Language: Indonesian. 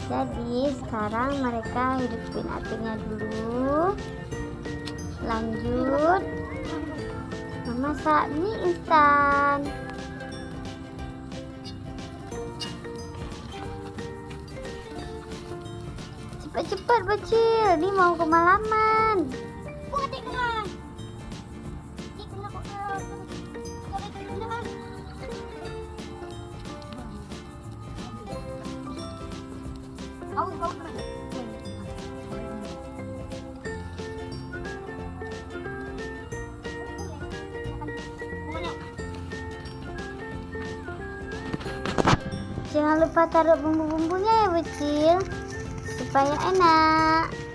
Jadi sekarang mereka hidupin apinya dulu, lanjut memasak mie instan. Cepat-cepat bocil, ini mau kemalaman. Jangan lupa taruh bumbu-bumbunya ya bocil, supaya enak.